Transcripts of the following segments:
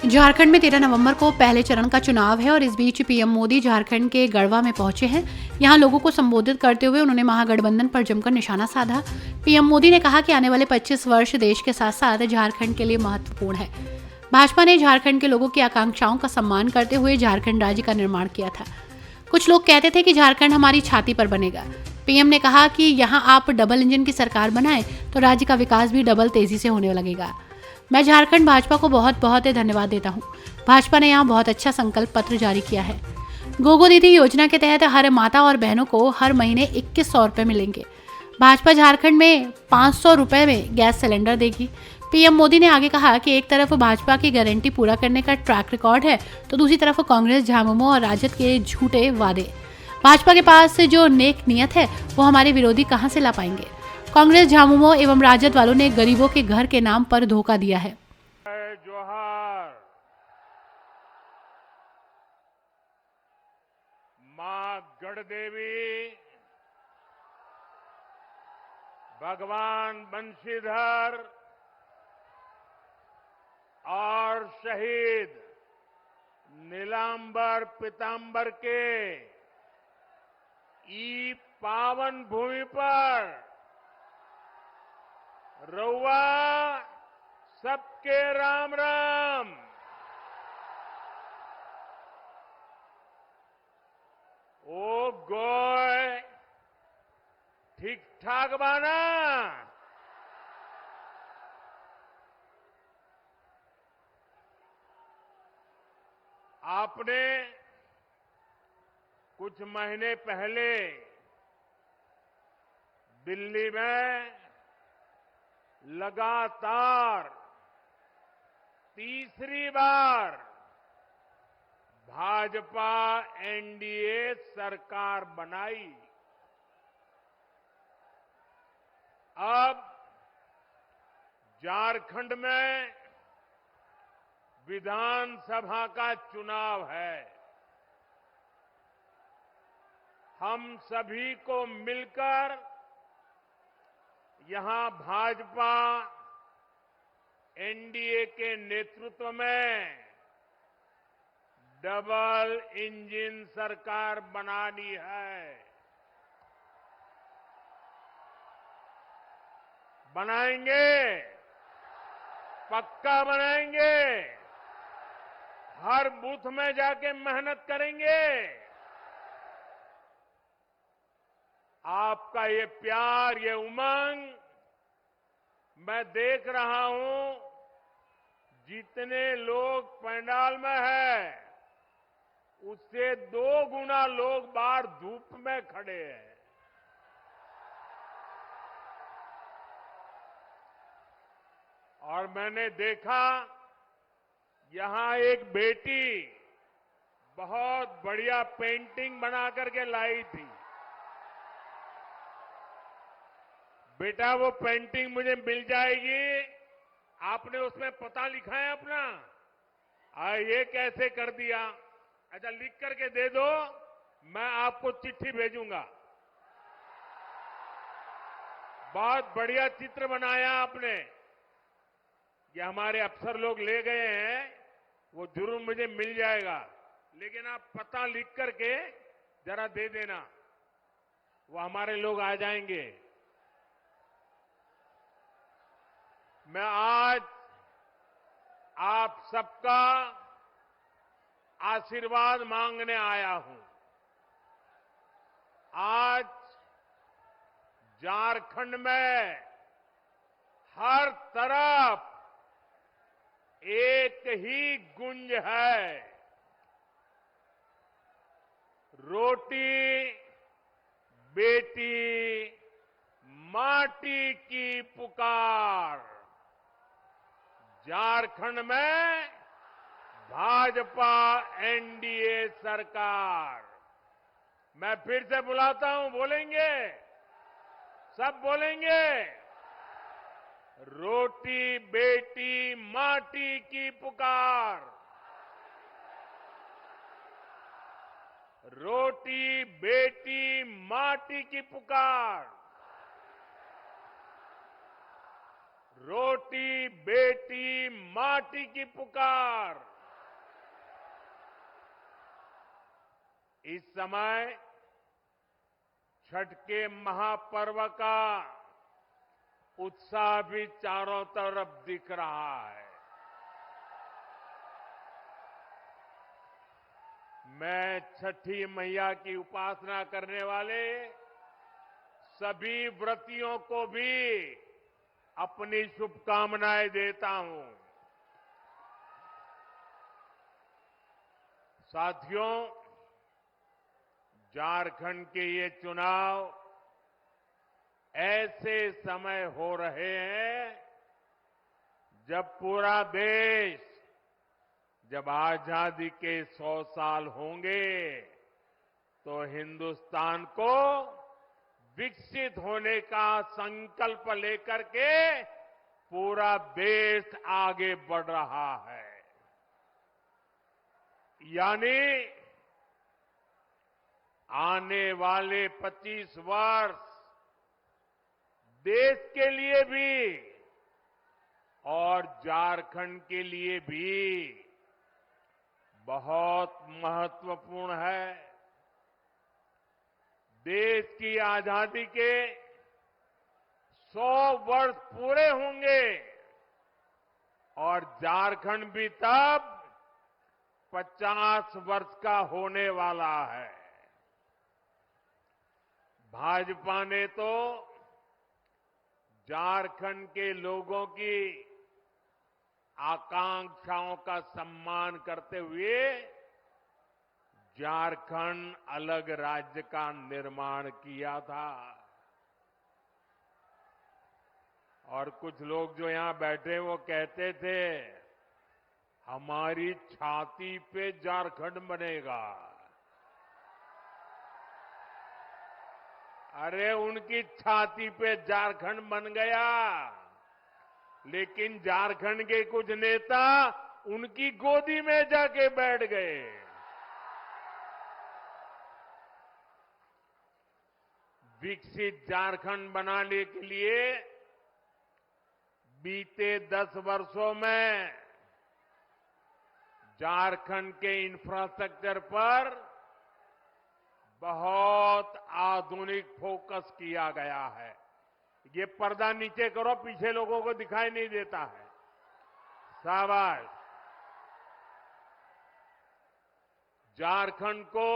झारखंड में 13 नवंबर को पहले चरण का चुनाव है और इस बीच पीएम मोदी झारखंड के गढ़वा में पहुंचे हैं। यहां लोगों को संबोधित करते हुए उन्होंने महागठबंधन पर जमकर निशाना साधा। पीएम मोदी ने कहा कि आने वाले 25 वर्ष देश के साथ साथ झारखंड के लिए महत्वपूर्ण है। भाजपा ने झारखंड के लोगों की आकांक्षाओं का सम्मान करते हुए झारखंड राज्य का निर्माण किया था। कुछ लोग कहते थे कि झारखंड हमारी छाती पर बनेगा। पीएम ने कहा कि यहाँ आप डबल इंजन की सरकार बनाएं तो राज्य का विकास भी डबल तेजी से होने लगेगा। मैं झारखंड भाजपा को बहुत बहुत धन्यवाद देता हूँ। भाजपा ने यहाँ बहुत अच्छा संकल्प पत्र जारी किया है। गोगो दीदी योजना के तहत हर माता और बहनों को हर महीने 2100 रुपए मिलेंगे। भाजपा झारखंड में 500 रुपए में गैस सिलेंडर देगी। पीएम मोदी ने आगे कहा कि एक तरफ भाजपा की गारंटी पूरा करने का ट्रैक रिकॉर्ड है तो दूसरी तरफ कांग्रेस, झामुमो और राजद के झूठे वादे। भाजपा के पास जो नेक नियत है वो हमारे विरोधी कहां से ला पाएंगे। कांग्रेस, झामुमो एवं राजद वालों ने गरीबों के घर के नाम पर धोखा दिया है। जोहार। मां गढ़देवी, भगवान बंशीधर और शहीद नीलांबर पीतांबर के ई पावन भूमि पर रउआ सबके राम राम। ओ गोय ठीक ठाक बाना? आपने कुछ महीने पहले दिल्ली में लगातार तीसरी बार भाजपा एनडीए सरकार बनाई। अब झारखंड में विधानसभा का चुनाव है। हम सभी को मिलकर यहां भाजपा एनडीए के नेतृत्व में डबल इंजन सरकार बनानी है। बनाएंगे, पक्का बनाएंगे। हर बूथ में जाके मेहनत करेंगे। आपका ये प्यार, ये उमंग मैं देख रहा हूं। जितने लोग पंडाल में है उससे 2 गुना लोग बाहर धूप में खड़े हैं। और मैंने देखा यहां एक बेटी बहुत बढ़िया पेंटिंग बना करके लाई थी। बेटा वो पेंटिंग मुझे मिल जाएगी। आपने उसमें पता लिखा है अपना? ये कैसे कर दिया? अच्छा, लिख करके दे दो, मैं आपको चिट्ठी भेजूंगा। बहुत बढ़िया चित्र बनाया आपने। ये हमारे अफसर लोग ले गए हैं, वो जरूर मुझे मिल जाएगा। लेकिन आप पता लिख करके जरा दे देना, वो हमारे लोग आ जाएंगे। मैं आज आप सबका आशीर्वाद मांगने आया हूं। आज झारखंड में हर तरफ एक ही गुंज है, रोटी बेटी माटी की पुकार। झारखंड में भाजपा एनडीए सरकार। मैं फिर से बुलाता हूं, बोलेंगे? सब बोलेंगे? रोटी बेटी माटी की पुकार। रोटी बेटी माटी की पुकार। रोटी बेटी माटी की पुकार। इस समय छठ के महापर्व का उत्साह भी चारों तरफ दिख रहा है। मैं छठी मैया की उपासना करने वाले सभी व्रतियों को भी अपनी शुभकामनाएं देता हूं। साथियों, झारखंड के ये चुनाव ऐसे समय हो रहे हैं जब पूरा देश, जब आजादी के 100 साल होंगे तो हिंदुस्तान को विकसित होने का संकल्प लेकर के पूरा देश आगे बढ़ रहा है। यानी आने वाले 25 वर्ष देश के लिए भी और झारखंड के लिए भी बहुत महत्वपूर्ण है। देश की आजादी के 100 वर्ष पूरे होंगे और झारखंड भी तब 50 वर्ष का होने वाला है। भाजपा ने तो झारखंड के लोगों की आकांक्षाओं का सम्मान करते हुए झारखंड अलग राज्य का निर्माण किया था। और कुछ लोग जो यहां बैठे वो कहते थे हमारी छाती पे झारखंड बनेगा। अरे उनकी छाती पे झारखंड बन गया, लेकिन झारखंड के कुछ नेता उनकी गोदी में जाके बैठ गए। विकसित झारखंड बनाने के लिए बीते 10 वर्षों में झारखंड के इंफ्रास्ट्रक्चर पर बहुत आधुनिक फोकस किया गया है। ये पर्दा नीचे करो, पीछे लोगों को दिखाई नहीं देता है। शाबाश। झारखंड को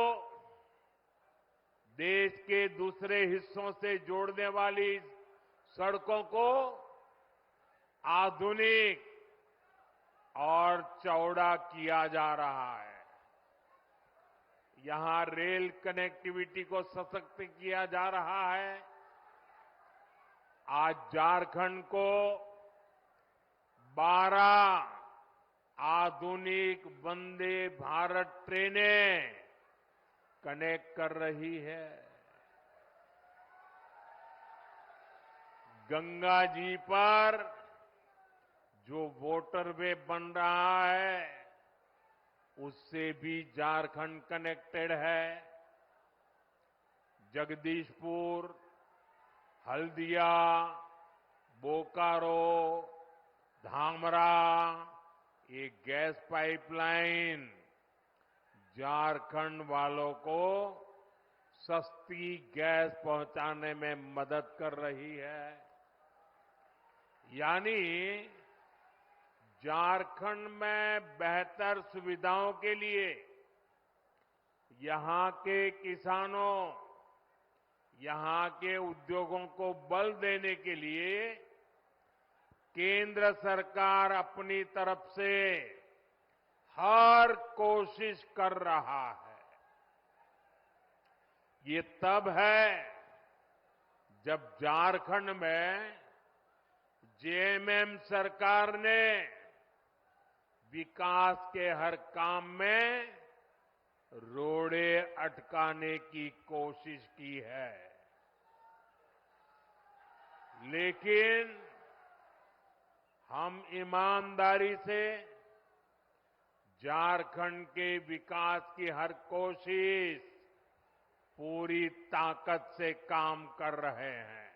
देश के दूसरे हिस्सों से जोड़ने वाली सड़कों को आधुनिक और चौड़ा किया जा रहा है। यहां रेल कनेक्टिविटी को सशक्त किया जा रहा है। आज झारखंड को 12 आधुनिक वंदे भारत ट्रेनें कनेक्ट कर रही है। गंगा जी पर जो वाटरवे बन रहा है उससे भी झारखंड कनेक्टेड है। जगदीशपुर, हल्दिया, बोकारो, धामरा, ये गैस पाइपलाइन झारखंड वालों को सस्ती गैस पहुंचाने में मदद कर रही है। यानी झारखंड में बेहतर सुविधाओं के लिए यहां के किसानों, यहां के उद्योगों को बल देने के लिए केंद्र सरकार अपनी तरफ से हर कोशिश कर रहा है। ये तब है जब झारखंड में जेएमएम सरकार ने विकास के हर काम में रोड़े अटकाने की कोशिश की है। लेकिन हम ईमानदारी से झारखंड के विकास की हर कोशिश पूरी ताकत से काम कर रहे हैं।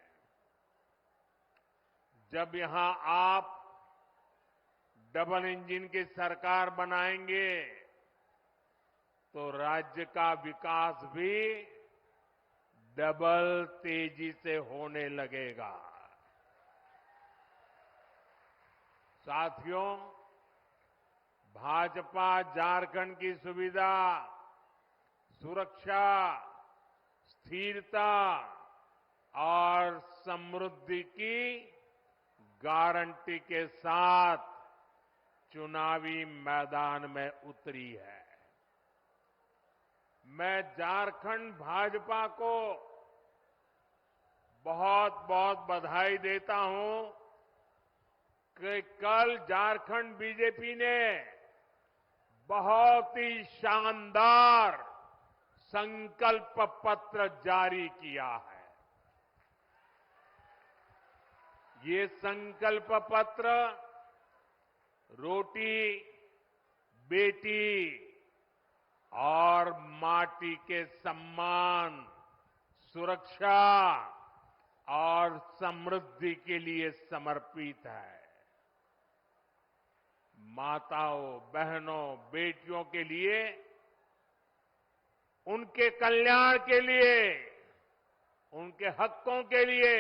जब यहां आप डबल इंजन की सरकार बनाएंगे तो राज्य का विकास भी डबल तेजी से होने लगेगा। साथियों, भाजपा झारखंड की सुविधा, सुरक्षा, स्थिरता और समृद्धि की गारंटी के साथ चुनावी मैदान में उतरी है। मैं झारखंड भाजपा को बहुत बहुत बधाई देता हूं कि कल झारखंड बीजेपी ने बहुत ही शानदार संकल्प पत्र जारी किया है। ये संकल्प पत्र रोटी, बेटी और माटी के सम्मान, सुरक्षा और समृद्धि के लिए समर्पित है। माताओं, बहनों, बेटियों के लिए, उनके कल्याण के लिए, उनके हकों के लिए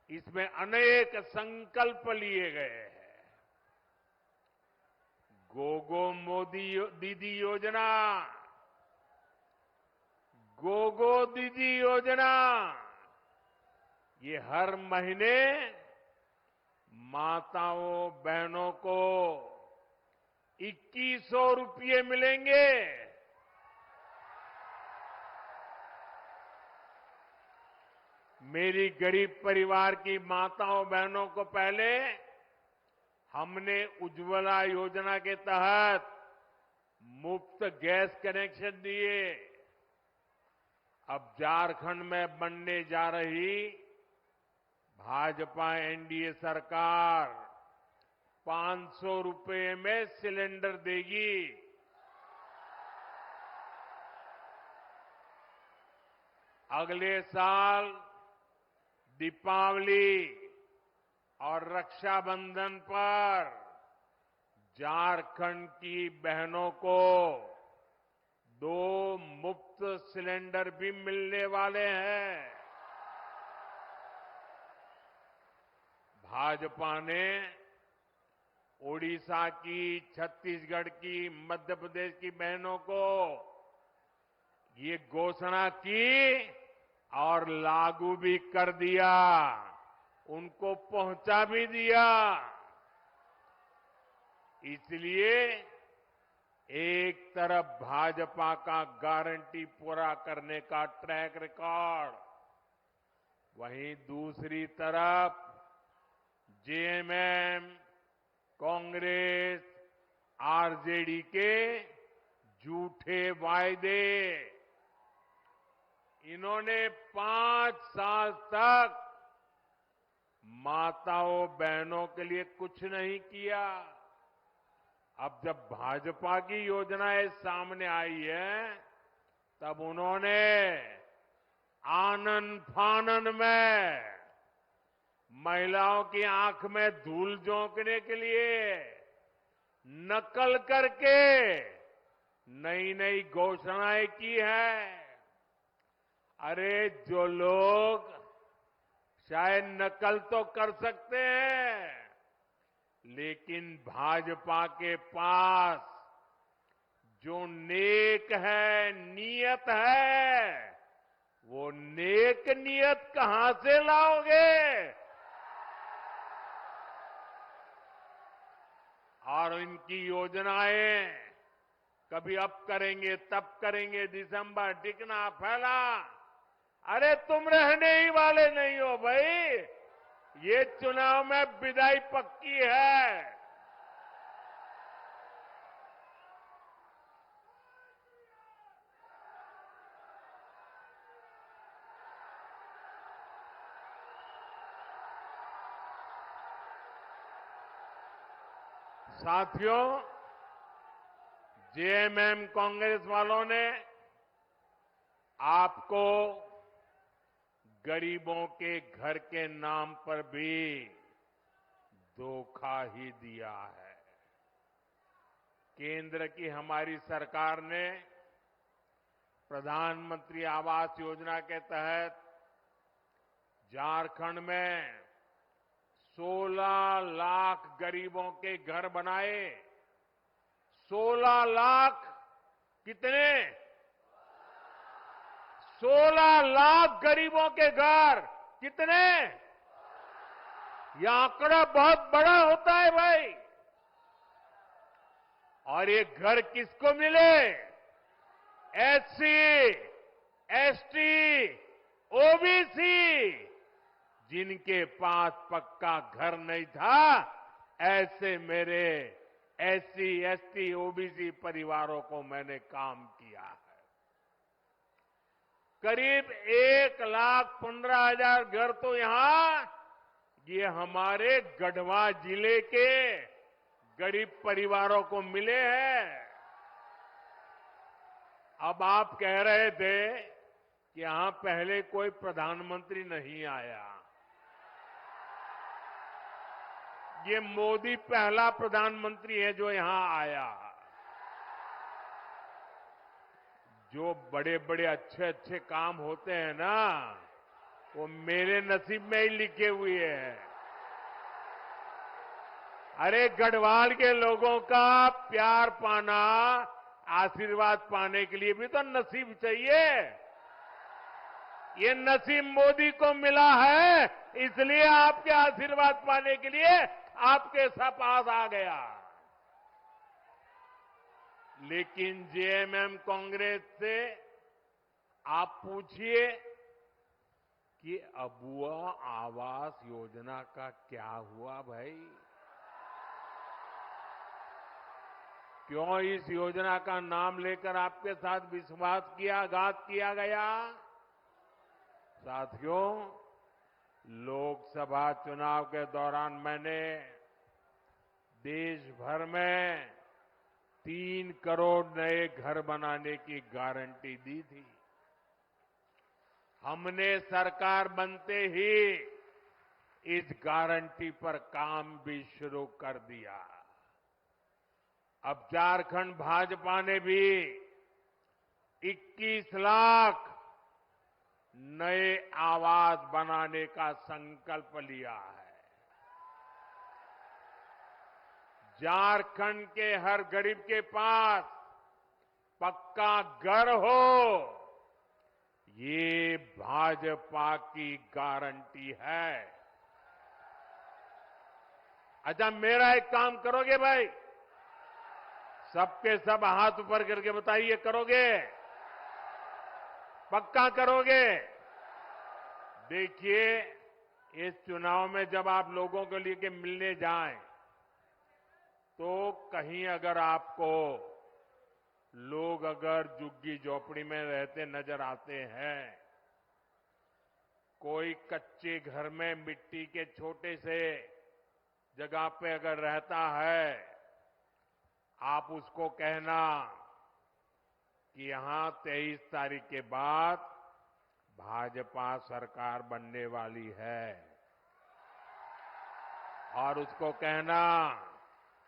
इसमें अनेक संकल्प लिए गए हैं। गोगो मोदी दीदी योजना, गोगो दीदी योजना, ये हर महीने माताओं, बहनों को 2100 रुपये मिलेंगे। मेरी गरीब परिवार की माताओं, बहनों को पहले हमने उज्ज्वला योजना के तहत मुफ्त गैस कनेक्शन दिए। अब झारखंड में बनने जा रही भाजपा एनडीए सरकार 500 रुपये में सिलेंडर देगी। अगले साल दीपावली और रक्षाबंधन पर झारखंड की बहनों को 2 मुफ्त सिलेंडर भी मिलने वाले हैं। भाजपा ने ओडिशा की, छत्तीसगढ़ की, मध्य प्रदेश की बहनों को ये घोषणा की और लागू भी कर दिया, उनको पहुंचा भी दिया। इसलिए एक तरफ भाजपा का गारंटी पूरा करने का ट्रैक रिकॉर्ड, वहीं दूसरी तरफ जेएमएम, कांग्रेस, आरजेडी के झूठे वायदे। इन्होंने 5 साल तक माताओं, बहनों के लिए कुछ नहीं किया। अब जब भाजपा की योजनाएं सामने आई है, तब उन्होंने आनन फानन में महिलाओं की आंख में धूल झोंकने के लिए नकल करके नई नई घोषणाएं की है। अरे जो लोग शायद नकल तो कर सकते हैं, लेकिन भाजपा के पास जो नेक है, नियत है, वो नेक नियत कहां से लाओगे? और इनकी योजनाएं कभी अब करेंगे, तब करेंगे, दिसंबर टिकना फैला। अरे तुम रहने ही वाले नहीं हो भाई, ये चुनाव में विदाई पक्की है। साथियों, जेएमएम कांग्रेस वालों ने आपको गरीबों के घर के नाम पर भी धोखा ही दिया है। केंद्र की हमारी सरकार ने प्रधानमंत्री आवास योजना के तहत झारखंड में 16 लाख गरीबों के घर बनाए। 16 लाख कितने? 16 लाख गरीबों के घर कितने? यह आंकड़ा बहुत बड़ा होता है भाई। और ये घर किसको मिले? एससी, एसटी, ओबीसी, जिनके पास पक्का घर नहीं था, ऐसे मेरे एससी, एसटी, ओबीसी परिवारों को मैंने काम किया है। करीब 1,15,000 घर तो यहां ये हमारे गढ़वा जिले के गरीब परिवारों को मिले हैं। अब आप कह रहे थे कि यहां पहले कोई प्रधानमंत्री नहीं आया। ये मोदी पहला प्रधानमंत्री है जो यहां आया। जो बड़े बड़े अच्छे अच्छे काम होते हैं ना, वो मेरे नसीब में ही लिखे हुए हैं। अरे गढ़वाल के लोगों का प्यार पाना, आशीर्वाद पाने के लिए भी तो नसीब चाहिए। ये नसीब मोदी को मिला है, इसलिए आपके आशीर्वाद पाने के लिए आपके पास आ गया। लेकिन जेएमएम कांग्रेस से आप पूछिए कि अबुआ आवास योजना का क्या हुआ भाई? क्यों इस योजना का नाम लेकर आपके साथ विश्वासघात किया गया? साथियों, लोकसभा चुनाव के दौरान मैंने देश भर में 3 करोड़ नए घर बनाने की गारंटी दी थी। हमने सरकार बनते ही इस गारंटी पर काम भी शुरू कर दिया। अब झारखंड भाजपा ने भी 21 लाख नए आवास बनाने का संकल्प लिया है। झारखंड के हर गरीब के पास पक्का घर हो, ये भाजपा की गारंटी है। अच्छा, मेरा एक काम करोगे भाई? सबके सब हाथ ऊपर करके बताइए, करोगे? पक्का करोगे? देखिए, इस चुनाव में जब आप लोगों के लिए मिलने जाएं, तो कहीं अगर आपको लोग अगर झुग्गी झोपड़ी में रहते नजर आते हैं, कोई कच्चे घर में मिट्टी के छोटे से जगह पे अगर रहता है, आप उसको कहना कि यहां 23 तारीख के बाद भाजपा सरकार बनने वाली है, और उसको कहना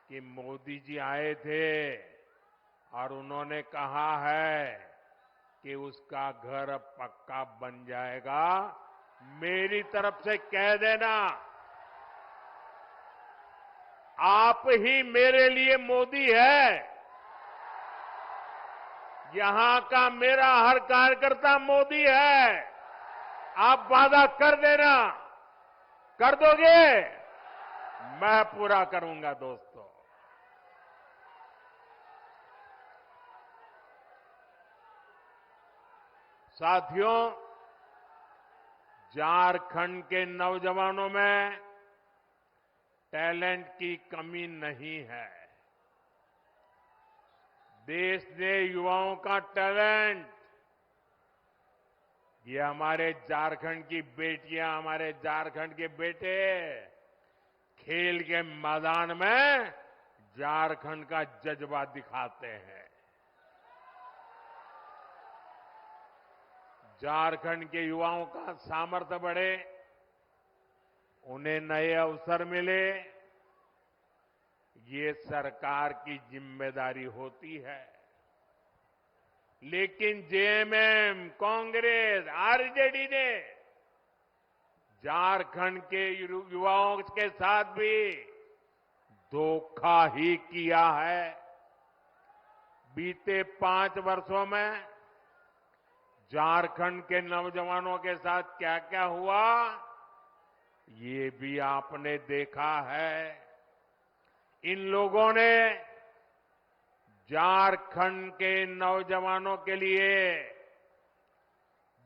कि मोदी जी आए थे और उन्होंने कहा है कि उसका घर अब पक्का बन जाएगा। मेरी तरफ से कह देना, आप ही मेरे लिए मोदी है। यहां का मेरा हर कार्यकर्ता मोदी है। आप वादा कर देना, कर दोगे? मैं पूरा करूंगा दोस्तों। साथियों, झारखंड के नौजवानों में टैलेंट की कमी नहीं है। देश ने युवाओं का टैलेंट, ये हमारे झारखंड की बेटियां, हमारे झारखंड के बेटे खेल के मैदान में झारखंड का जज्बा दिखाते हैं। झारखंड के युवाओं का सामर्थ्य बढ़े, उन्हें नए अवसर मिले, ये सरकार की जिम्मेदारी होती है। लेकिन जेएमएम, कांग्रेस, आरजेडी ने झारखंड के युवाओं के साथ भी धोखा ही किया है। बीते 5 वर्षों में झारखंड के नौजवानों के साथ क्या क्या हुआ, ये भी आपने देखा है। इन लोगों ने झारखंड के नौजवानों के लिए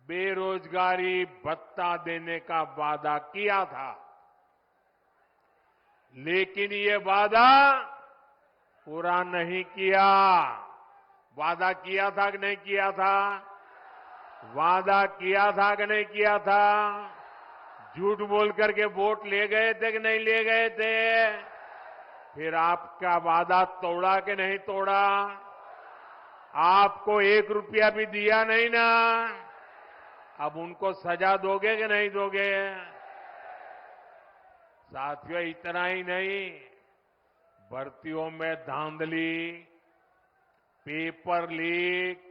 बेरोजगारी भत्ता देने का वादा किया था, लेकिन ये वादा पूरा नहीं किया। वादा किया था कि नहीं किया था? वादा किया था कि नहीं किया था? झूठ बोल करके वोट ले गए थे कि नहीं ले गए थे? फिर आपका वादा तोड़ा कि नहीं तोड़ा? आपको 1 रुपया भी दिया नहीं ना? अब उनको सजा दोगे कि नहीं दोगे? साथियों, इतना ही नहीं, भर्तियों में धांधली, पेपर लीक,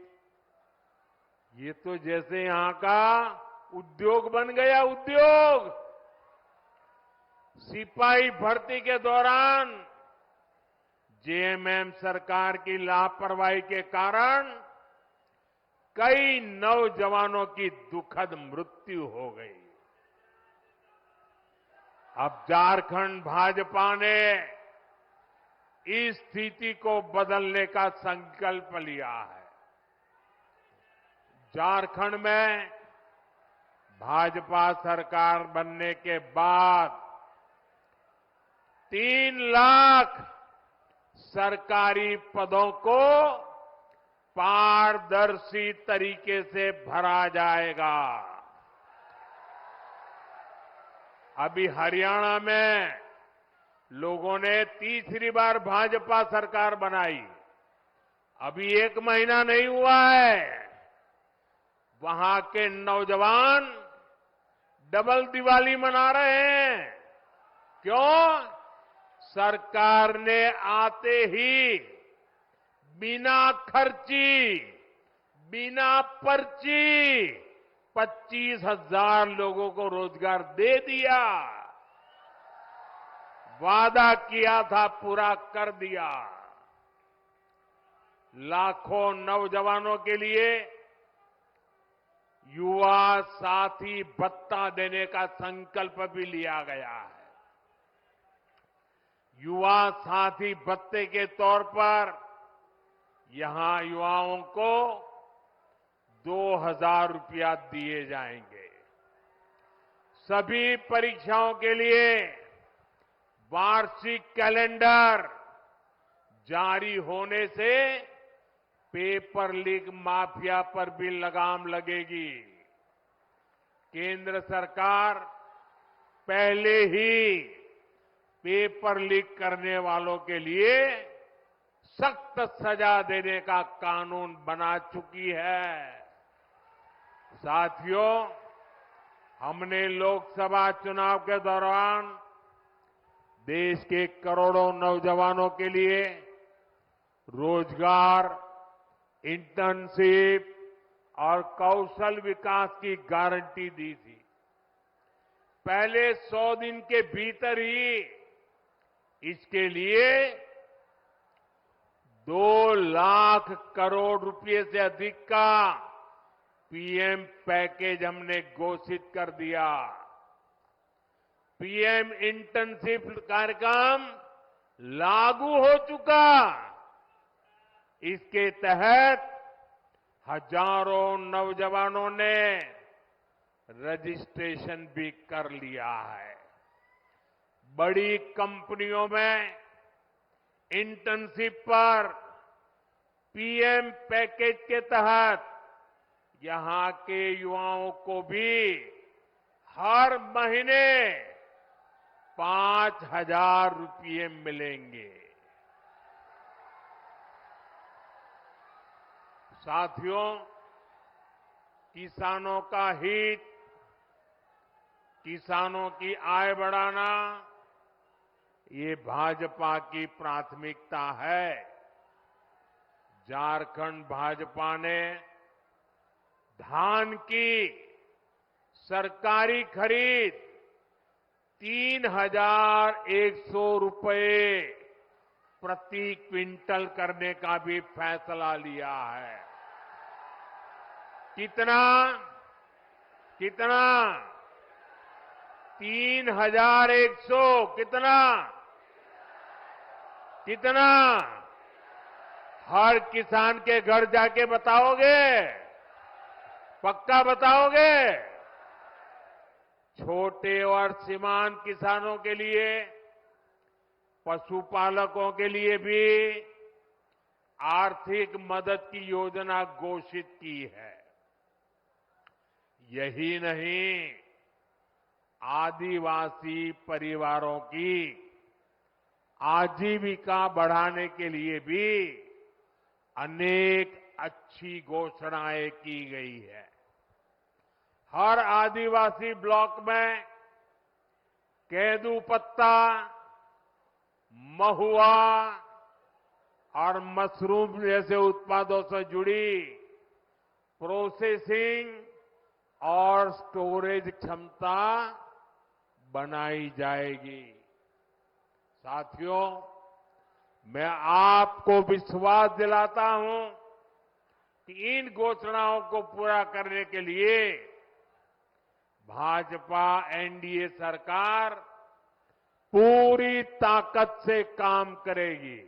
ये तो जैसे यहां का उद्योग बन गया। उद्योग, सिपाही भर्ती के दौरान जेएमएम सरकार की लापरवाही के कारण कई नौजवानों की दुखद मृत्यु हो गई। अब झारखंड भाजपा ने इस स्थिति को बदलने का संकल्प लिया है। झारखंड में भाजपा सरकार बनने के बाद 3 लाख सरकारी पदों को पारदर्शी तरीके से भरा जाएगा। अभी हरियाणा में लोगों ने तीसरी बार भाजपा सरकार बनाई, अभी 1 महीना नहीं हुआ है। वहां के नौजवान डबल दिवाली मना रहे हैं। क्यों? सरकार ने आते ही बिना खर्ची, बिना पर्ची 25,000 लोगों को रोजगार दे दिया। वादा किया था, पूरा कर दिया। लाखों नौजवानों के लिए युवा साथी भत्ता देने का संकल्प भी लिया गया है। युवा साथी भत्ते के तौर पर यहां युवाओं को 2,000 रुपया दिए जाएंगे। सभी परीक्षाओं के लिए वार्षिक कैलेंडर जारी होने से पेपर लीक माफिया पर भी लगाम लगेगी। केंद्र सरकार पहले ही पेपर लीक करने वालों के लिए सख्त सजा देने का कानून बना चुकी है। साथियों, हमने लोकसभा चुनाव के दौरान देश के करोड़ों नौजवानों के लिए रोजगार, इंटर्नशिप और कौशल विकास की गारंटी दी थी। पहले 100 दिन के भीतर ही इसके लिए 2 लाख करोड़ रुपए से अधिक का पीएम पैकेज हमने घोषित कर दिया। पीएम इंटर्नशिप कार्यक्रम लागू हो चुका। इसके तहत हजारों नौजवानों ने रजिस्ट्रेशन भी कर लिया है। बड़ी कंपनियों में इंटर्नशिप पर पीएम पैकेज के तहत यहां के युवाओं को भी हर महीने 5,000 रुपये मिलेंगे। साथियों, किसानों का हित, किसानों की आय बढ़ाना, ये भाजपा की प्राथमिकता है। झारखंड भाजपा ने धान की सरकारी खरीद 3,100 रुपए प्रति क्विंटल करने का भी फैसला लिया है। कितना कितना 3,100 कितना कितना हर किसान के घर जाके बताओगे? पक्का बताओगे? छोटे और सीमांत किसानों के लिए, पशुपालकों के लिए भी आर्थिक मदद की योजना घोषित की है। यही नहीं, आदिवासी परिवारों की आजीविका बढ़ाने के लिए भी अनेक अच्छी घोषणाएं की गई है। हर आदिवासी ब्लॉक में केंदू पत्ता, महुआ और मशरूम जैसे उत्पादों से जुड़ी प्रोसेसिंग और स्टोरेज क्षमता बनाई जाएगी। साथियों, मैं आपको विश्वास दिलाता हूं कि इन घोषणाओं को पूरा करने के लिए भाजपा एनडीए सरकार पूरी ताकत से काम करेगी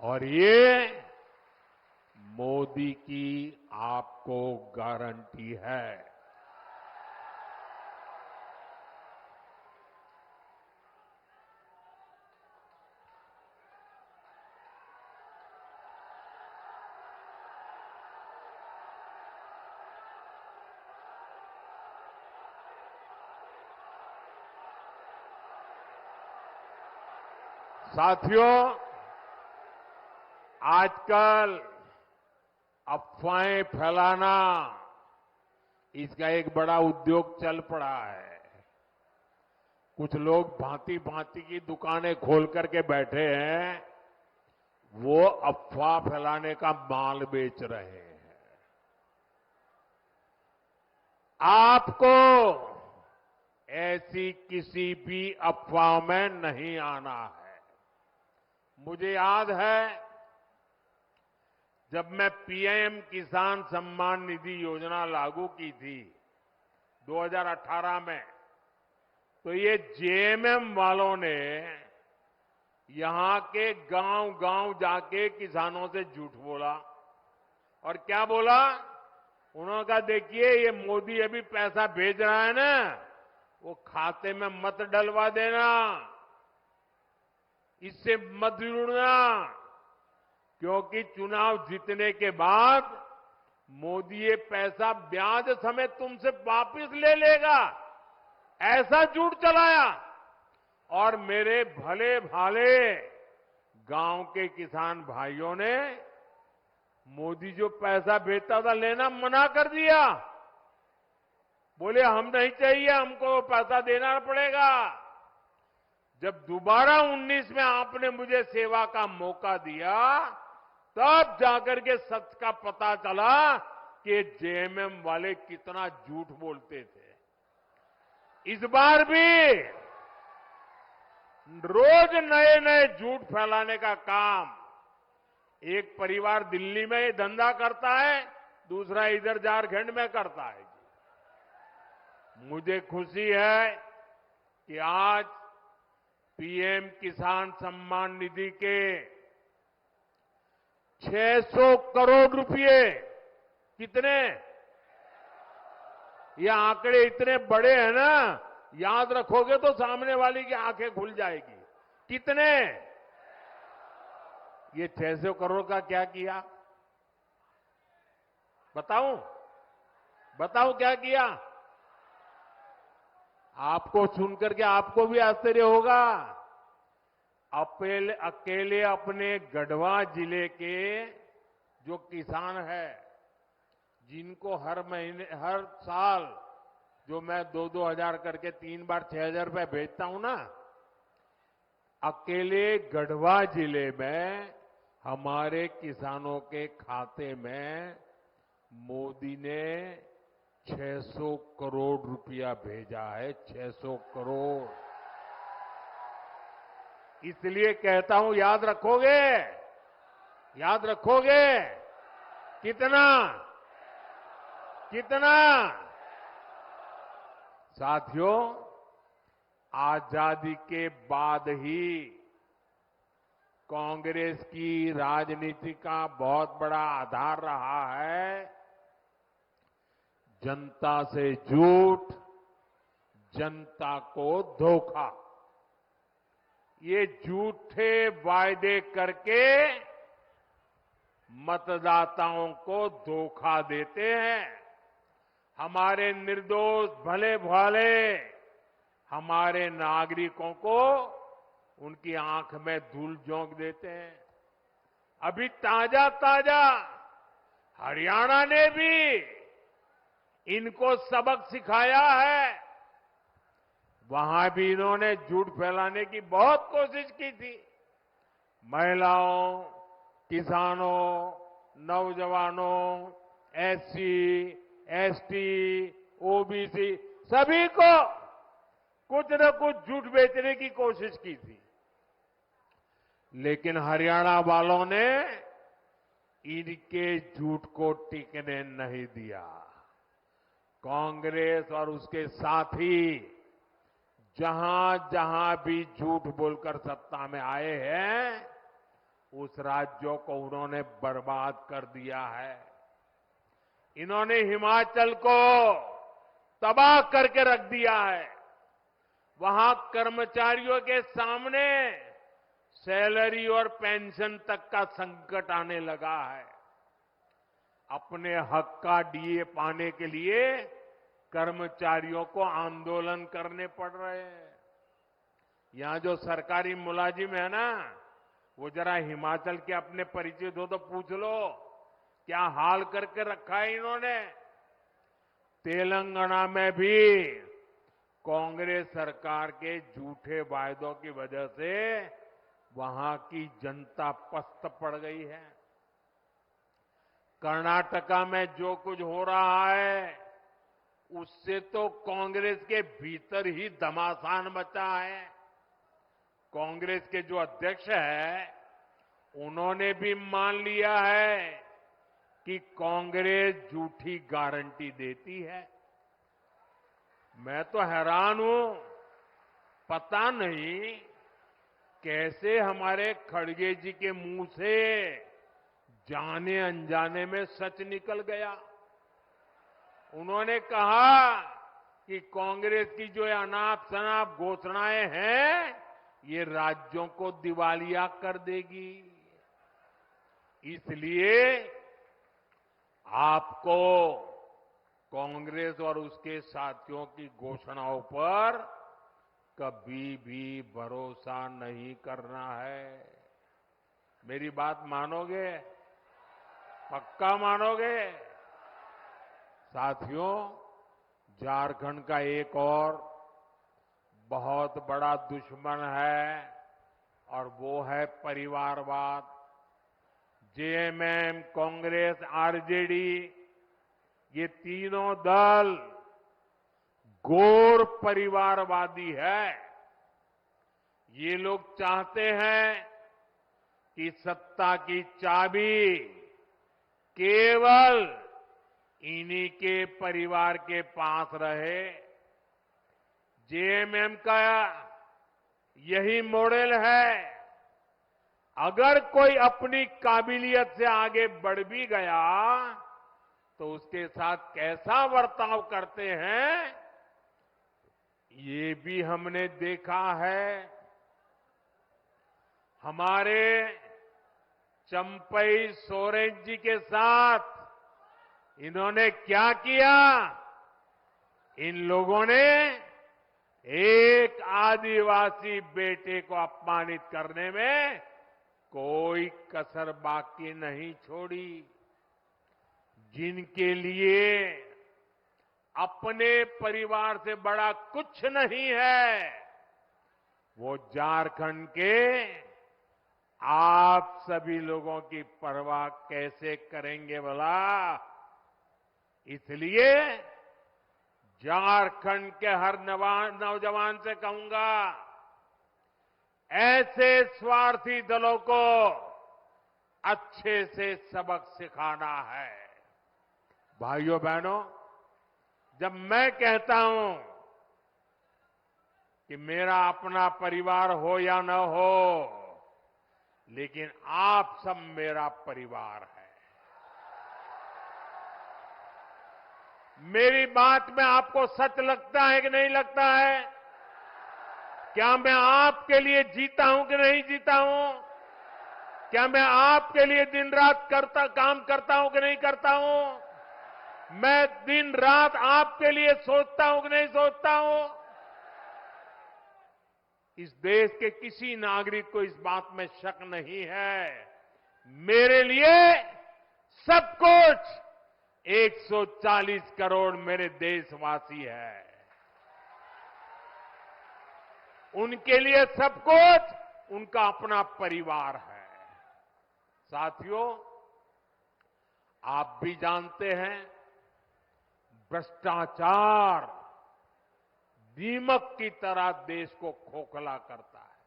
और ये मोदी की आपको गारंटी है। साथियों, आजकल अफवाहें फैलाना इसका एक बड़ा उद्योग चल पड़ा है। कुछ लोग भांति भांति की दुकानें खोल करके बैठे हैं, वो अफवाह फैलाने का माल बेच रहे हैं। आपको ऐसी किसी भी अफवाह में नहीं आना है। मुझे याद है, जब मैं पीएम किसान सम्मान निधि योजना लागू की थी 2018 में, तो ये जेएमएम वालों ने यहां के गांव-गांव जाके किसानों से झूठ बोला। और क्या बोला? उन्होंने कहा, देखिए ये मोदी अभी पैसा भेज रहा है ना, वो खाते में मत डलवा देना, इससे मत जुड़ना, क्योंकि चुनाव जीतने के बाद मोदी ये पैसा ब्याज समेत तुमसे वापस ले लेगा, ऐसा झूठ चलाया। और मेरे भले भाले गांव के किसान भाइयों ने मोदी जो पैसा भेजता था लेना मना कर दिया। बोले हम नहीं चाहिए, हमको पैसा देना पड़ेगा। जब दोबारा 19 में आपने मुझे सेवा का मौका दिया, तब जाकर के सच का पता चला कि जेएमएम वाले कितना झूठ बोलते थे। इस बार भी रोज नए नए झूठ फैलाने का काम, एक परिवार दिल्ली में धंधा करता है, दूसरा इधर झारखंड में करता है। मुझे खुशी है कि आज पीएम किसान सम्मान निधि के 600 करोड़ रुपए, कितने? ये आंकड़े इतने बड़े हैं ना, याद रखोगे तो सामने वाली की आंखें खुल जाएगी। कितने? ये 600 करोड़ का क्या किया? बताऊं क्या किया? आपको सुनकर के आपको भी आश्चर्य होगा। अकेले अपने गढ़वा जिले के जो किसान है, जिनको हर साल जो मैं 2-2 हजार करके 3 बार 6,000 रुपए भेजता हूं ना, अकेले गढ़वा जिले में हमारे किसानों के खाते में मोदी ने 600 करोड़ रुपया भेजा है। 600 करोड़। इसलिए कहता हूं, याद रखोगे? याद रखोगे? कितना? कितना? साथियों, आजादी के बाद ही कांग्रेस की राजनीति का बहुत बड़ा आधार रहा है जनता से झूठ, जनता को धोखा। ये झूठे वायदे करके मतदाताओं को धोखा देते हैं। हमारे निर्दोष भले भाले हमारे नागरिकों को उनकी आंख में धूल झोंक देते हैं। अभी ताजा ताजा हरियाणा ने भी इनको सबक सिखाया है। वहां भी इन्होंने झूठ फैलाने की बहुत कोशिश की थी। महिलाओं, किसानों, नौजवानों, एससी, एसटी, ओबीसी सभी को कुछ न कुछ झूठ बेचने की कोशिश की थी। लेकिन हरियाणा वालों ने इनके झूठ को टिकने नहीं दिया। कांग्रेस और उसके साथी जहां जहां भी झूठ बोलकर सत्ता में आए हैं, उस राज्यों को उन्होंने बर्बाद कर दिया है। इन्होंने हिमाचल को तबाह करके रख दिया है। वहां कर्मचारियों के सामने सैलरी और पेंशन तक का संकट आने लगा है। अपने हक का डीए पाने के लिए कर्मचारियों को आंदोलन करने पड़ रहे हैं। यहां जो सरकारी मुलाजिम है ना, वो जरा हिमाचल के अपने परिचित हो तो पूछ लो, क्या हाल करके रखा है इन्होंने। तेलंगाना में भी कांग्रेस सरकार के झूठे वायदों की वजह से वहां की जनता पस्त पड़ गई है। कर्नाटका में जो कुछ हो रहा है, उससे तो कांग्रेस के भीतर ही घमासान मचा है। कांग्रेस के जो अध्यक्ष है, उन्होंने भी मान लिया है कि कांग्रेस झूठी गारंटी देती है। मैं तो हैरान हूं, पता नहीं कैसे हमारे खड़गे जी के मुंह से जाने अनजाने में सच निकल गया। उन्होंने कहा कि कांग्रेस की जो अनाप शनाप घोषणाएं हैं, ये राज्यों को दिवालिया कर देगी। इसलिए आपको कांग्रेस और उसके साथियों की घोषणाओं पर कभी भी भरोसा नहीं करना है। मेरी बात मानोगे? पक्का मानोगे? साथियों, झारखंड का एक और बहुत बड़ा दुश्मन है और वो है परिवारवाद। जेएमएम, कांग्रेस, आरजेडी, ये तीनों दल घोर परिवारवादी है। ये लोग चाहते हैं कि सत्ता की चाबी केवल इन्हीं के परिवार के पास रहे। जेएमएम का यही मॉडल है। अगर कोई अपनी काबिलियत से आगे बढ़ भी गया तो उसके साथ कैसा बर्ताव करते हैं, ये भी हमने देखा है। हमारे चंपई सोरेन जी के साथ इन्होंने क्या किया? इन लोगों ने एक आदिवासी बेटे को अपमानित करने में कोई कसर बाकी नहीं छोड़ी। जिनके लिए अपने परिवार से बड़ा कुछ नहीं है, वो झारखंड के आप सभी लोगों की परवाह कैसे करेंगे भला? इसलिए झारखंड के हर नौजवान से कहूंगा, ऐसे स्वार्थी दलों को अच्छे से सबक सिखाना है। भाइयों बहनों, जब मैं कहता हूं कि मेरा अपना परिवार हो या न हो, लेकिन आप सब मेरा परिवार है। मेरी बात में आपको सच लगता है कि नहीं लगता है? क्या मैं आपके लिए जीता हूं कि नहीं जीता हूं? क्या मैं आपके लिए दिन रात काम करता हूं कि नहीं करता हूं? मैं दिन रात आपके लिए सोचता हूं कि नहीं सोचता हूं? इस देश के किसी नागरिक को इस बात में शक नहीं है। मेरे लिए सब कुछ 140 करोड़ मेरे देशवासी हैं। उनके लिए सब कुछ उनका अपना परिवार है। साथियों, आप भी जानते हैं, भ्रष्टाचार दीमक की तरह देश को खोखला करता है।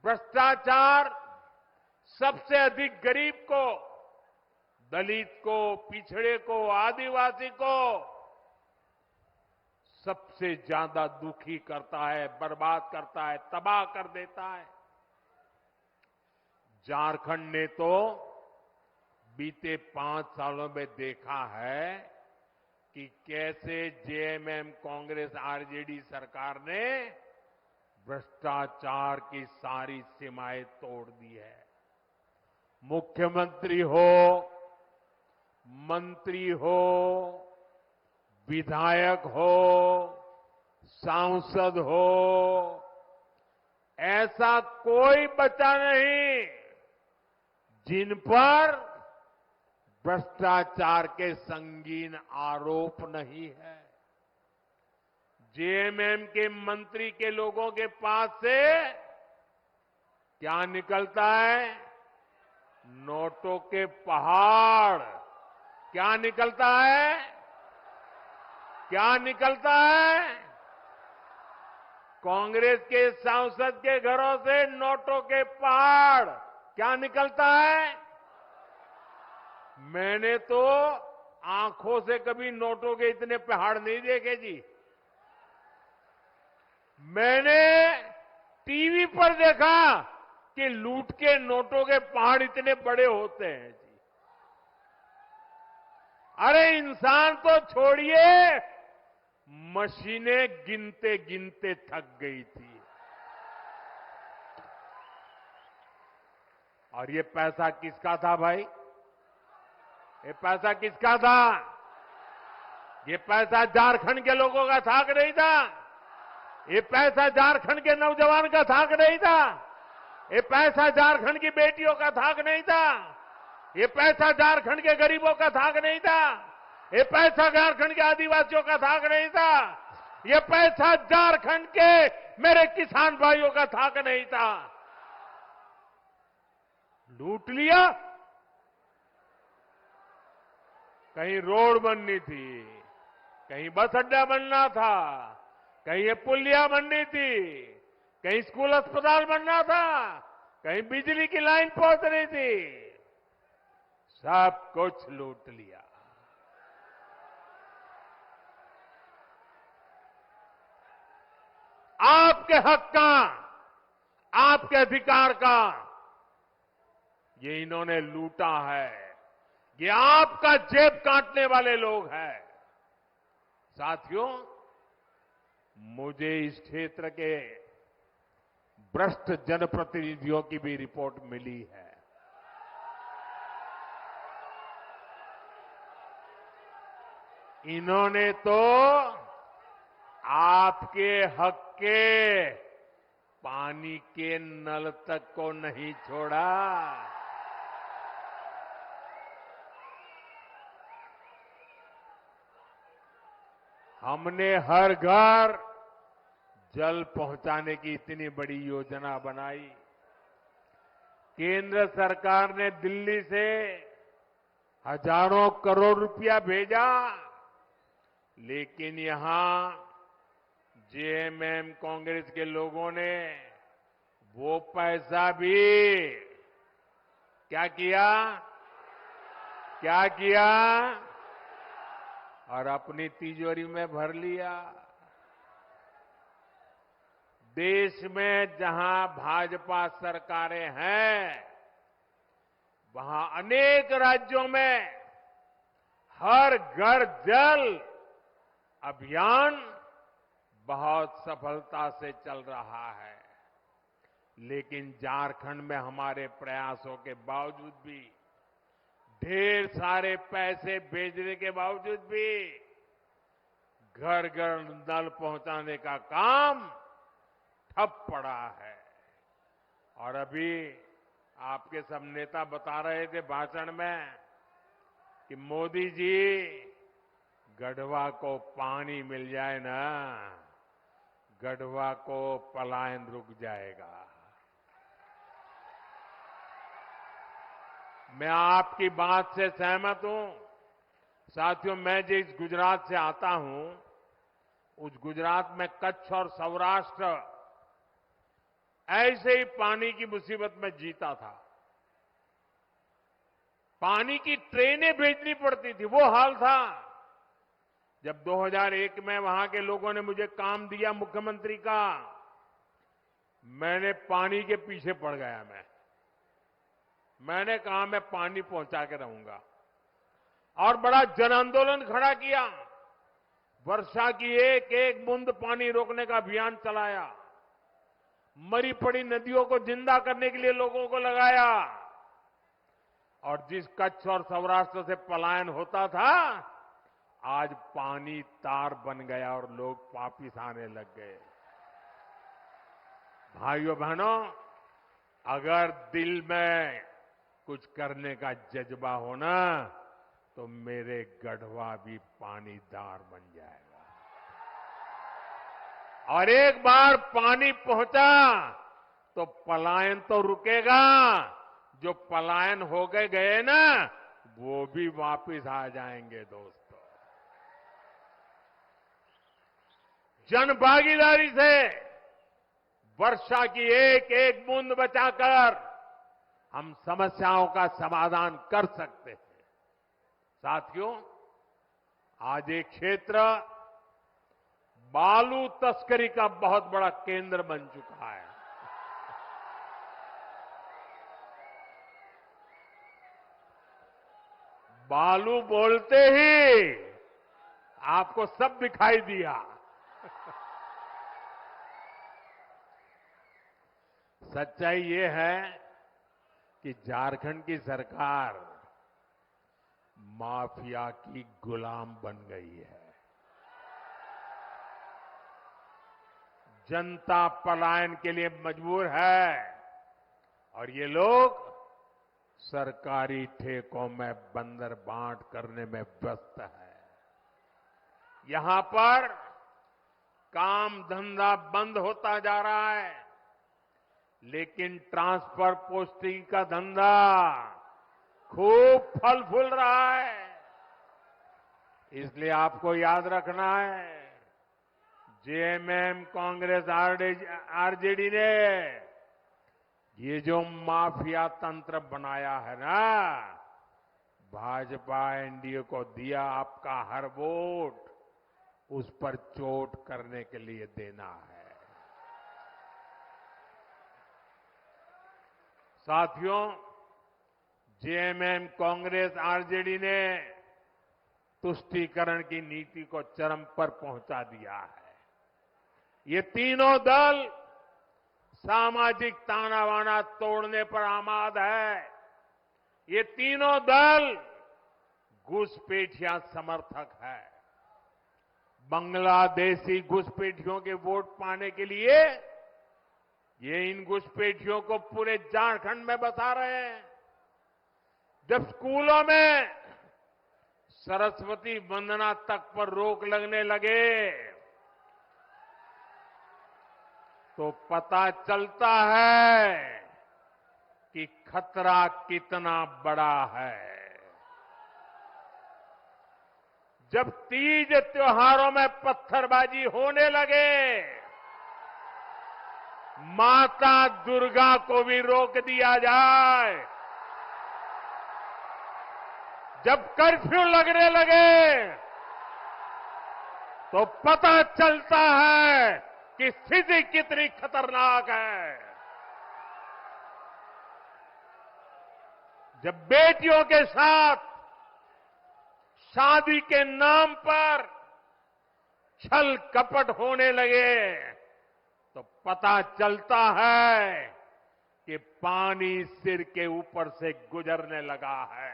भ्रष्टाचार सबसे अधिक गरीब को, दलित को, पिछड़े को, आदिवासी को सबसे ज्यादा दुखी करता है, बर्बाद करता है, तबाह कर देता है। झारखंड ने तो बीते 5 सालों में देखा है कि कैसे जेएमएम, कांग्रेस, आरजेडी सरकार ने भ्रष्टाचार की सारी सीमाएं तोड़ दी है। मुख्यमंत्री हो, मंत्री हो, विधायक हो, सांसद हो, ऐसा कोई बचा नहीं जिन पर भ्रष्टाचार के संगीन आरोप नहीं है। जेएमएम के मंत्री के लोगों के पास से क्या निकलता है? नोटों के पहाड़। क्या निकलता है? क्या निकलता है? कांग्रेस के सांसद के घरों से नोटों के पहाड़। क्या निकलता है? मैंने तो आंखों से कभी नोटों के इतने पहाड़ नहीं देखे जी। मैंने टीवी पर देखा कि लूट के नोटों के पहाड़ इतने बड़े होते हैं जी। अरे इंसान तो छोड़िए, मशीनें गिनते गिनते थक गई थी। और ये पैसा किसका था भाई? ये पैसा किसका था? ये पैसा झारखंड के लोगों का था कि नहीं था? ये पैसा झारखंड के नौजवान का था कि नहीं था? ये पैसा झारखंड की बेटियों का था कि नहीं था? ये पैसा झारखंड के गरीबों का था कि नहीं था? ये पैसा झारखंड के आदिवासियों का था कि नहीं था? ये पैसा झारखंड के मेरे किसान भाइयों का था कि नहीं था? लूट लिया। कहीं रोड बननी थी, कहीं बस अड्डा बनना था, कहीं ये पुलिया बननी थी, कहीं स्कूल अस्पताल बनना था, कहीं बिजली की लाइन पहुंच रही थी। सब कुछ लूट लिया। आपके हक का, आपके अधिकार का ये इन्होंने लूटा है। ये आपका जेब काटने वाले लोग हैं। साथियों, मुझे इस क्षेत्र के भ्रष्ट जनप्रतिनिधियों की भी रिपोर्ट मिली है। इन्होंने तो आपके हक के पानी के नल तक को नहीं छोड़ा। हमने हर घर जल पहुंचाने की इतनी बड़ी योजना बनाई। केंद्र सरकार ने दिल्ली से हजारों करोड़ रुपया भेजा, लेकिन यहां जेएमएम कांग्रेस के लोगों ने वो पैसा भी क्या किया? क्या किया? और अपनी तिजोरी में भर लिया। देश में जहां भाजपा सरकारें हैं, वहां अनेक राज्यों में हर घर जल अभियान बहुत सफलता से चल रहा है। लेकिन झारखंड में हमारे प्रयासों के बावजूद भी, ढेर सारे पैसे भेजने के बावजूद भी घर घर नल पहुंचाने का काम ठप पड़ा है। और अभी आपके सब नेता बता रहे थे भाषण में कि मोदी जी, गढ़वा को पानी मिल जाए ना, गढ़वा को पलायन रुक जाएगा। मैं आपकी बात से सहमत हूं। साथियों, मैं जिस गुजरात से आता हूं, उस गुजरात में कच्छ और सौराष्ट्र ऐसे ही पानी की मुसीबत में जीता था। पानी की ट्रेनें भेजनी पड़ती थी, वो हाल था। जब 2001 में वहां के लोगों ने मुझे काम दिया मुख्यमंत्री का, मैंने पानी के पीछे पड़ गया। मैंने कहा मैं पानी पहुंचा के रहूंगा, और बड़ा जन आंदोलन खड़ा किया। वर्षा की एक एक बूंद पानी रोकने का अभियान चलाया। मरी पड़ी नदियों को जिंदा करने के लिए लोगों को लगाया। और जिस कच्छ और सौराष्ट्र से पलायन होता था, आज पानी तार बन गया और लोग वापिस आने लग गए। भाइयों बहनों, अगर दिल में कुछ करने का जज्बा हो ना, तो मेरे गढ़वा भी पानीदार बन जाएगा। और एक बार पानी पहुंचा तो पलायन तो रुकेगा। जो पलायन हो गए ना, वो भी वापिस आ जाएंगे दोस्तों। जन भागीदारी से वर्षा की एक एक बूंद बचाकर हम समस्याओं का समाधान कर सकते हैं। साथियों, आज एक क्षेत्र बालू तस्करी का बहुत बड़ा केंद्र बन चुका है। बालू बोलते ही आपको सब दिखाई दिया। सच्चाई ये है कि झारखंड की सरकार माफिया की गुलाम बन गई है। जनता पलायन के लिए मजबूर है, और ये लोग सरकारी ठेकों में बंदर बांट करने में व्यस्त है। यहां पर काम धंधा बंद होता जा रहा है, लेकिन ट्रांसफर पोस्टिंग का धंधा खूब फल फूल रहा है। इसलिए आपको याद रखना है, जेएमएम कांग्रेस आरजेडी ने ये जो माफिया तंत्र बनाया है ना, भाजपा एनडीए को दिया आपका हर वोट उस पर चोट करने के लिए देना है। साथियों, जेएमएम कांग्रेस आरजेडी ने तुष्टीकरण की नीति को चरम पर पहुंचा दिया है। ये तीनों दल सामाजिक तानाबाना तोड़ने पर आमाद है। ये तीनों दल घुसपैठिया समर्थक है। बांग्लादेशी घुसपैठियों के वोट पाने के लिए ये इन घुसपैठियों को पूरे झारखंड में बसा रहे हैं। जब स्कूलों में सरस्वती वंदना तक पर रोक लगने लगे, तो पता चलता है कि खतरा कितना बड़ा है। जब तीज त्योहारों में पत्थरबाजी होने लगे, माता दुर्गा को भी रोक दिया जाए। जब कर्फ्यू लगने लगे, तो पता चलता है कि स्थिति कितनी खतरनाक है। जब बेटियों के साथ शादी के नाम पर छल कपट होने लगे, तो पता चलता है कि पानी सिर के ऊपर से गुजरने लगा है।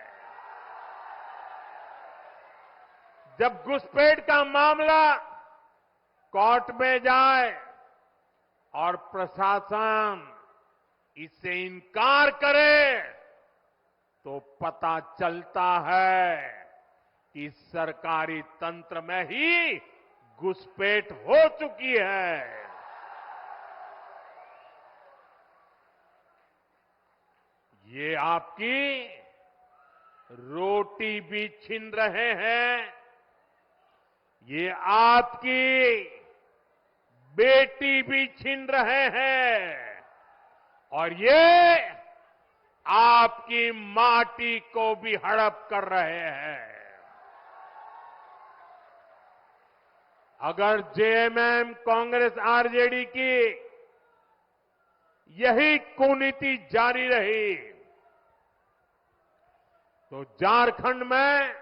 जब घुसपैठ का मामला कोर्ट में जाए और प्रशासन इससे इनकार करे, तो पता चलता है कि सरकारी तंत्र में ही घुसपैठ हो चुकी है। ये आपकी रोटी भी छीन रहे हैं, ये आपकी बेटी भी छीन रहे हैं, और ये आपकी माटी को भी हड़प कर रहे हैं। अगर जेएमएम, कांग्रेस, आरजेडी की यही कुनीति जारी रही, तो झारखंड में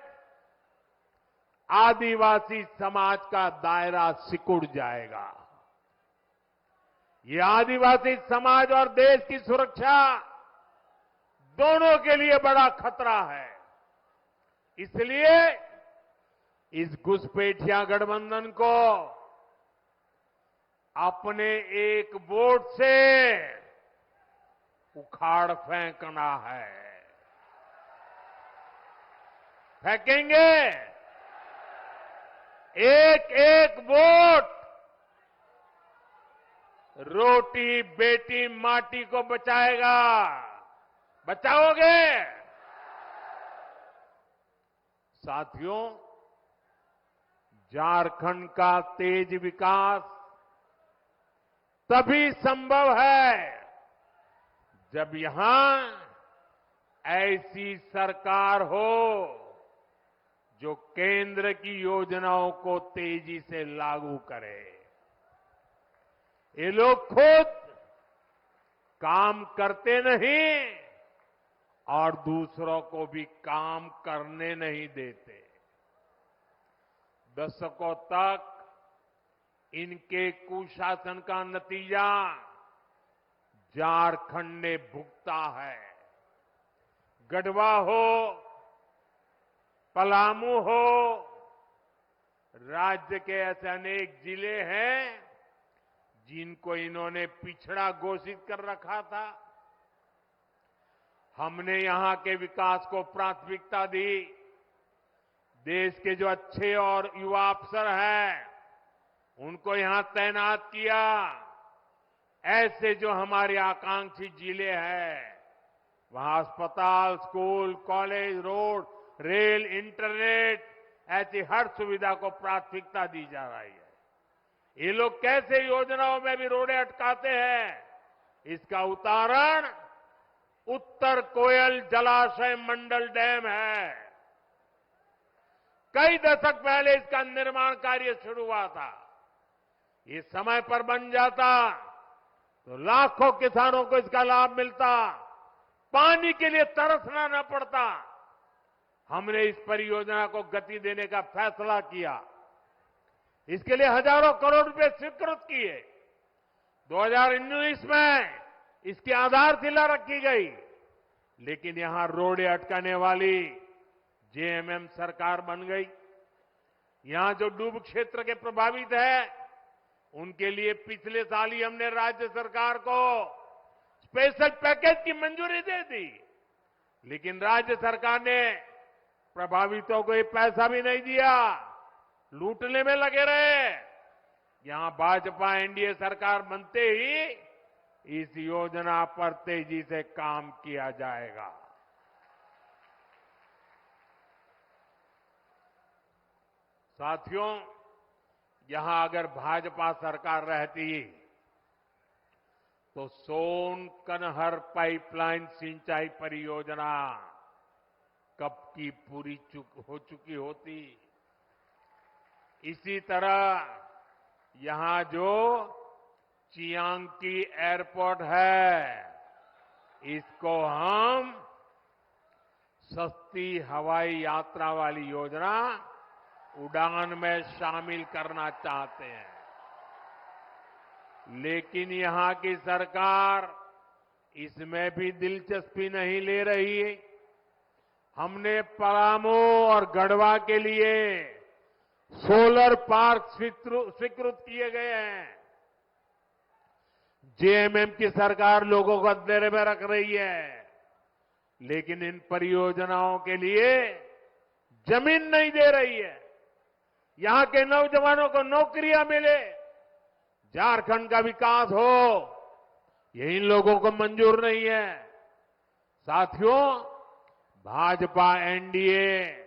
आदिवासी समाज का दायरा सिकुड़ जाएगा। ये आदिवासी समाज और देश की सुरक्षा दोनों के लिए बड़ा खतरा है। इसलिए इस घुसपैठिया गठबंधन को अपने एक वोट से उखाड़ फेंकना है। फेंकेंगे। एक एक वोट रोटी बेटी माटी को बचाएगा। बचाओगे? साथियों, झारखंड का तेज विकास तभी संभव है जब यहां ऐसी सरकार हो जो केंद्र की योजनाओं को तेजी से लागू करे। ये लोग खुद काम करते नहीं और दूसरों को भी काम करने नहीं देते। दशकों तक इनके कुशासन का नतीजा झारखंड ने भुगता है। गढ़वा हो, पलामू हो, राज्य के ऐसे अनेक जिले हैं जिनको इन्होंने पिछड़ा घोषित कर रखा था। हमने यहां के विकास को प्राथमिकता दी। देश के जो अच्छे और युवा अफसर हैं उनको यहां तैनात किया। ऐसे जो हमारे आकांक्षी जिले हैं वहां अस्पताल, school, college, road, rail, internet, ऐसी हर सुविधा को प्राथमिकता दी जा रही है। ये लोग कैसे योजनाओं में भी रोड़े अटकाते हैं, इसका उदाहरण उत्तर कोयल जलाशय मंडल डैम है। कई दशक पहले इसका निर्माण कार्य शुरू हुआ था। ये समय पर बन जाता तो लाखों किसानों को इसका लाभ मिलता, पानी के लिए तरसना न पड़ता। हमने इस परियोजना को गति देने का फैसला किया। इसके लिए हजारों करोड़ रुपए स्वीकृत किए। 2019 में इसकी आधारशिला रखी गई, लेकिन यहां रोड़े अटकाने वाली जेएमएम सरकार बन गई। यहां जो डूब क्षेत्र के प्रभावित है उनके लिए पिछले साल ही हमने राज्य सरकार को स्पेशल पैकेज की मंजूरी दे दी, लेकिन राज्य सरकार ने प्रभावितों को ये पैसा भी नहीं दिया, लूटने में लगे रहे। यहां भाजपा एनडीए सरकार बनते ही इस योजना पर तेजी से काम किया जाएगा। साथियों, यहां अगर भाजपा सरकार रहती तो सोन कनहर पाइपलाइन सिंचाई परियोजना कब की पूरी हो चुकी होती। इसी तरह यहां जो चियांकी एयरपोर्ट है, इसको हम सस्ती हवाई यात्रा वाली योजना उड़ान में शामिल करना चाहते हैं। लेकिन यहां की सरकार इसमें भी दिलचस्पी नहीं ले रही। हमने पलामू और गढ़वा के लिए सोलर पार्क स्वीकृत किए गए हैं। जेएमएम की सरकार लोगों को अंधेरे में रख रही है, लेकिन इन परियोजनाओं के लिए जमीन नहीं दे रही है। यहां के नौजवानों को नौकरियां मिले, झारखंड का विकास हो, ये इन लोगों को मंजूर नहीं है। साथियों, भाजपा एनडीए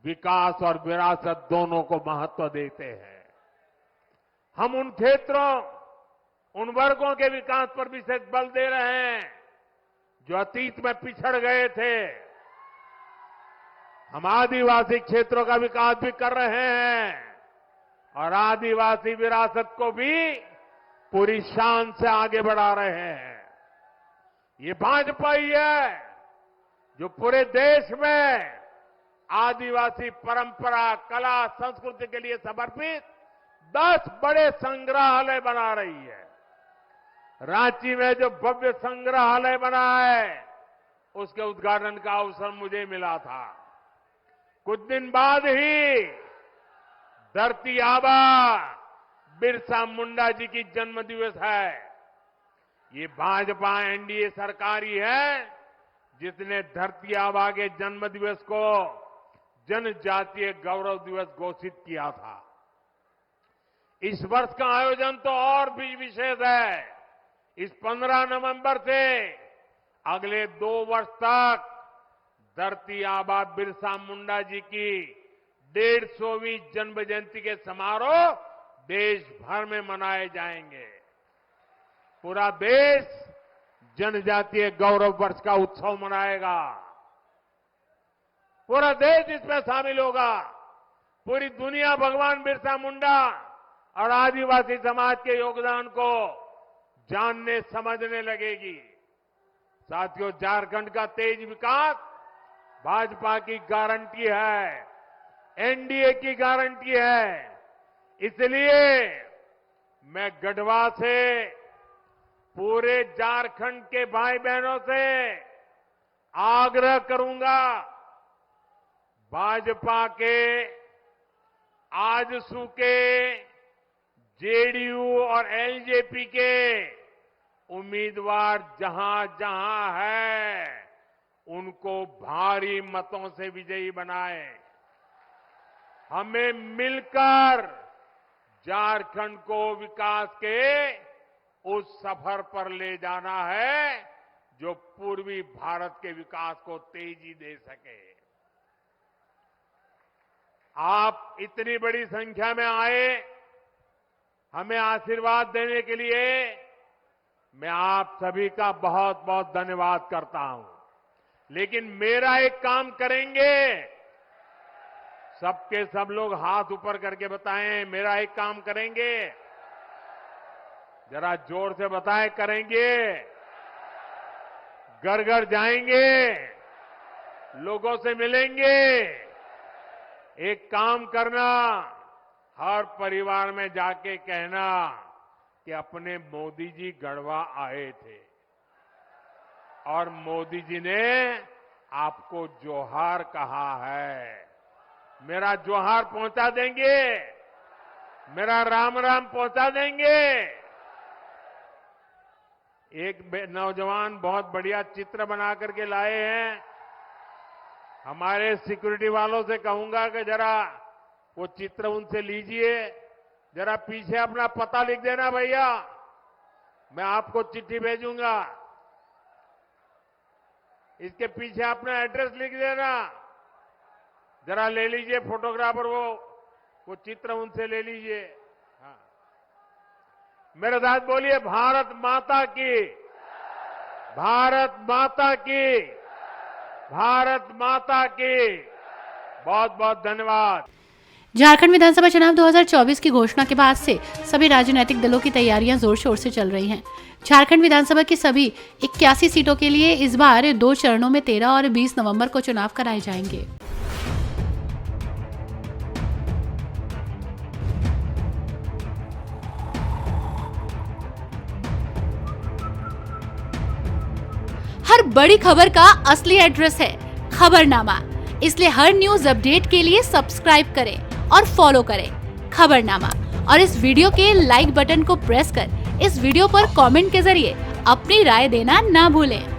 विकास और विरासत दोनों को महत्व देते हैं। हम उन क्षेत्रों, उन वर्गों के विकास पर विशेष बल दे रहे हैं जो अतीत में पिछड़ गए थे। हम आदिवासी क्षेत्रों का विकास भी कर रहे हैं और आदिवासी विरासत को भी पूरी शान से आगे बढ़ा रहे हैं। ये भाजपा ही है जो पूरे देश में आदिवासी परंपरा, कला, संस्कृति के लिए समर्पित 10 बड़े संग्रहालय बना रही है। रांची में जो भव्य संग्रहालय बना है, उसके उद्घाटन का अवसर मुझे मिला था। कुछ दिन बाद ही धरती आबा बिरसा मुंडा जी की जन्म दिवस है। ये भाजपा एनडीए सरकार ही है जिसने धरती आबा के जन्म दिवस को जनजातीय गौरव दिवस घोषित किया था। इस वर्ष का आयोजन तो और भी विशेष है। इस 15 नवंबर से अगले 2 वर्ष तक धरती आबा बिरसा मुंडा जी की 150वीं जन्म जयंती के समारोह देश भर में मनाए जाएंगे। पूरा देश जनजातीय गौरव वर्ष का उत्सव मनाएगा। पूरा देश इसमें शामिल होगा। पूरी दुनिया भगवान बिरसा मुंडा और आदिवासी समाज के योगदान को जानने समझने लगेगी। साथियों, झारखंड का तेज विकास भाजपा की गारंटी है, एनडीए की गारंटी है। इसलिए मैं गढ़वा से पूरे झारखंड के भाई बहनों से आग्रह करूंगा, भाजपा के आजसू के जेडीयू और एलजेपी के उम्मीदवार जहां जहां है, उनको भारी मतों से विजयी बनाए। हमें मिलकर झारखंड को विकास के उस सफर पर ले जाना है जो पूर्वी भारत के विकास को तेजी दे सके। आप इतनी बड़ी संख्या में आए, हमें आशीर्वाद देने के लिए मैं आप सभी का बहुत बहुत धन्यवाद करता हूं। लेकिन मेरा एक काम करेंगे, सबके सब लोग हाथ ऊपर करके बताएं, मेरा एक काम करेंगे। जरा जोर से बताएं, करेंगे। घर घर जाएंगे, लोगों से मिलेंगे। एक काम करना, हर परिवार में जाके कहना कि अपने मोदी जी गढ़वा आए थे और मोदी जी ने आपको जोहार कहा है। मेरा जोहार पहुंचा देंगे, मेरा राम राम पहुंचा देंगे। एक नौजवान बहुत बढ़िया चित्र बना करके लाए हैं। हमारे सिक्योरिटी वालों से कहूंगा कि जरा वो चित्र उनसे लीजिए, जरा पीछे अपना पता लिख देना भैया, मैं आपको चिट्ठी भेजूंगा। इसके पीछे अपना एड्रेस लिख देना। जरा ले लीजिए फोटोग्राफर, वो चित्र उनसे ले लीजिए। हाँ, मेरे साथ बोलिए भारत माता की, भारत माता की, भारत माता की। बहुत बहुत धन्यवाद। झारखंड विधानसभा चुनाव 2024 की घोषणा के बाद से सभी राजनीतिक दलों की तैयारियां जोर शोर से चल रही हैं। झारखंड विधानसभा की सभी 81 सीटों के लिए इस बार 2 चरणों में 13 और 20 नवंबर को चुनाव कराए जाएंगे। हर बड़ी खबर का असली एड्रेस है खबरनामा, इसलिए हर न्यूज अपडेट के लिए सब्सक्राइब करें और फॉलो करें खबरनामा। और इस वीडियो के लाइक बटन को प्रेस कर इस वीडियो पर कमेंट के जरिए अपनी राय देना ना भूलें।